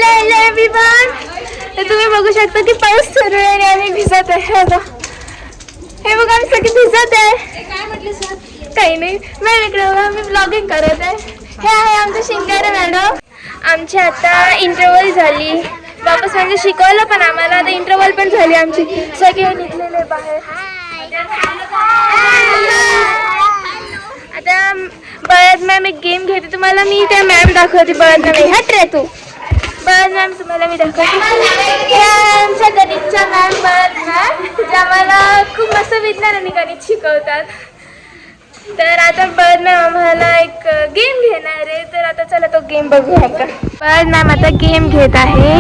Hello everyone. तर तुम्ही बघू शकता की पाऊस सुरू आहे आणि आम्ही भिजत आहे. हे बघा आम्ही सगळे भिजत आहे. काय म्हटलं सर? काही नाही, मॅम इकडे बघा मी ब्लॉगिंग करत आहे. हे आहे आमचे शिंगारे मॅडम. आमची आता इंटरव्हल झाली वापस, म्हणजे शिकवलं पण आम्हाला. आता इंटरव्हल पण झाली आमची. सगळे निघलेले बाहेर. आता बळद मॅम एक गेम घेते, तुम्हाला मी त्या मॅम दाखवते. बळद मॅम हट रे तू. बळद मॅम तुम्हाला मी दाखवते. आमच्या गणितच्या मॅम बळद मॅम, ज्या आम्हाला खूप मस्त विज्ञान आणि गणित शिकवतात. तर आता बळद मॅम आम्हाला एक गेम घेणार आहे. तर आता चला तो गेम बघूया का. बळद मॅम आता गेम घेत आहे.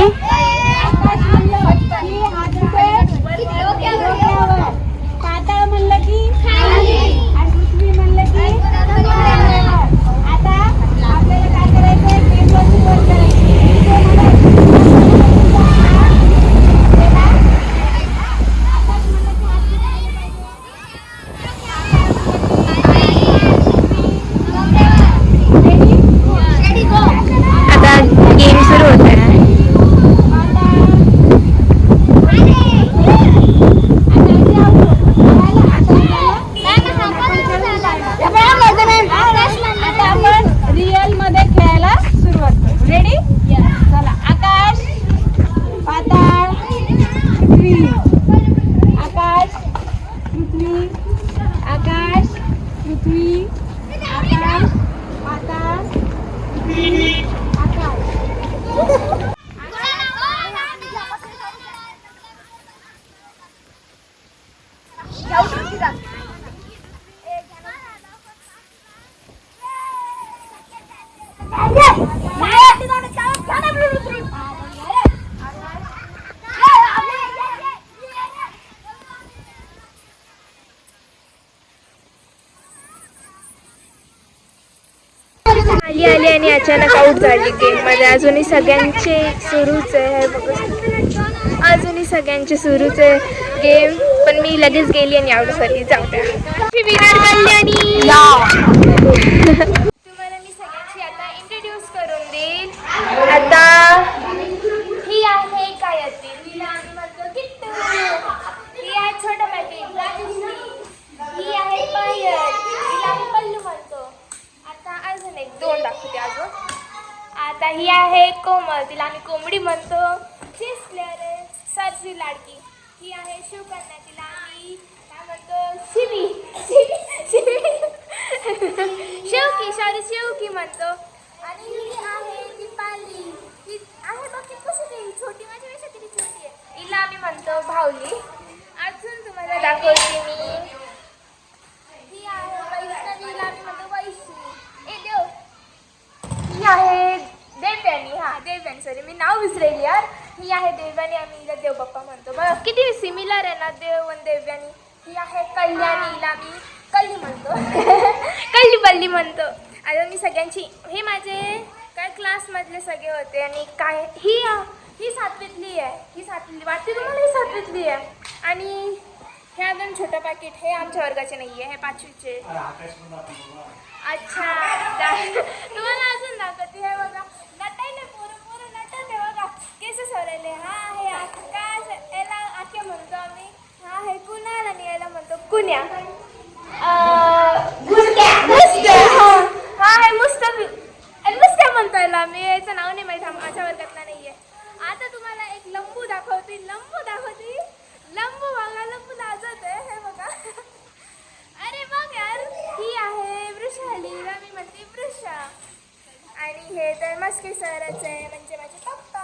पाताळ म्हणलं की खाली आणि पृथ्वी म्हणलं की आता आपल्याला काय करायचंय? पेपर सुरुवात करायची. आता गेम सुरू होत आहे. आता आपण रिअल मध्ये खेळायला सुरुवात करू. रेडी? चला. आकाश, पाताळ, पृथ्वी. आकाश, पृथ्वी, आकाश, पृथ्वी, आकाश, पाताळ, पृथ्वी, आकाश. आली आली आणि अचानक आऊट झाली गेम मध्ये. अजूनही सगळ्यांचे सुरूच आहे. अजूनही सगळ्यांचे सुरूच आहे गेम, पण मी लगेच गेली आणि आऊट झाली. जाऊ द्या. तुम्हाला मी सगळ्यांची आता इंट्रोड्यूस करून देईल. आता ही आहे कायती, हिला आम्ही म्हणतो किट्टू. ही आहे छोटा पॅकेट राजश्री. ही आहे पायल, हिला आम्ही पल्लू म्हणतो. आता अजून एक दोन दाखवते अजून. आता ही आहे कोमल, तिला आम्ही कोंबडी म्हणतो. चेस प्लेअर आहे सरची लाडकी. ही आहे शिवकन्या, तिला आम्ही काय म्हणतो? शिवी शेवकी म्हणतो. आणि ही आहे दीपाली. ही आहे बघ कशी छोटी, माझ्यापेक्षा किती छोटी आहे. हिला आम्ही म्हणतो भावली. अजून तुम्हाला दाखवते मी. ही आहे वैष्णवी, हिला आम्ही म्हणतो वैशी. ही आहे देवयानी. देवयानी, सॉरी मी नाव विसरेली यार. ही आहे देवयानी, आम्ही हिला देव बाप्पा म्हणतो. बघा किती सिमिलर आहे ना देव आणि देवयानी. ही आहे कल्याणी, हिला आम्ही कल्ली म्हणतो. कल्ली बल्ली म्हणतो. आता मी सगळ्यांची, हे माझे काय क्लासमधले सगळे होते. आणि काय ही सातवीतली आहे. ही सातवीतली वाटते तुम्हाला, ही सातवीतली आहे. आणि हे अजून छोटं पॅकेट, हे आमच्या वर्गाचे नाही आहे, हे पाचवीचे. अच्छा तुम्हाला अजून दाखवते. हे बघा नटायले पोरं नटत आहे बघा, केस सोडले. हा हे आकाश, याला आके म्हणतो आम्ही. हा हे कुणाल आणि याला म्हणतो कुण्या. हा हे मुस्त्या म्हणतो याला आम्ही. याचं नाव नाही माहीत, माझ्या वर्गातला नाही आहे. आता तुम्हाला एक लंबू दाखवते. लंबू बघा, लंबू लाजत आहे. हे बघा अरे बघ यार. ही आहे वृषाली, मी म्हणते वृषा. आणि हे तर मस्के सरच आहे, म्हणजे माझे पप्पा.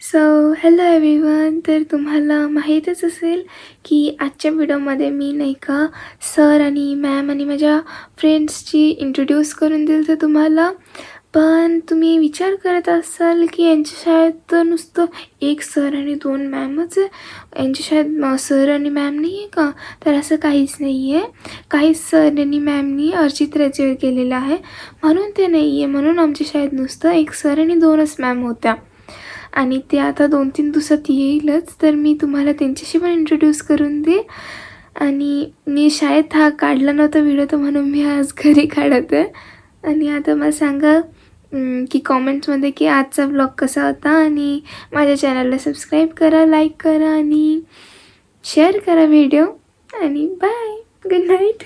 So hello everyone. तर तुम्हाला माहीतच असेल की आजच्या व्हिडिओमध्ये मी नाही का सर आणि मॅम आणि माझ्या फ्रेंड्सची इंट्रोड्यूस करून दिलं तर तुम्हाला. पण तुम्ही विचार करत असाल की यांच्या शाळेत तर नुसतं एक सर आणि दोन मॅमच आहे. यांच्या शाळेत सर आणि मॅम नाही आहे का? तर असं काहीच नाही आहे. काहीच सर आणि मॅमनी अर्जित ग्रॅज्युएट केलेलं आहे म्हणून ते नाही आहे. म्हणून आमच्या शाळेत नुसतं एक सर आणि दोनच मॅम होत्या. आणि ते आता 2-3 दिवसात येईलच. तर मी तुम्हाला त्यांच्याशी पण इंट्रोड्यूस करून दे. आणि मी शाळेत हा काढला नव्हता व्हिडिओ, तर म्हणून मी आज घरी काढत आहे. आणि आता मला सांगा की कॉमेंट्समध्ये की आजचा ब्लॉग कसा होता. आणि माझ्या चॅनलला सबस्क्राईब करा, लाईक करा आणि शेअर करा व्हिडिओ. आणि बाय, गुड नाईट.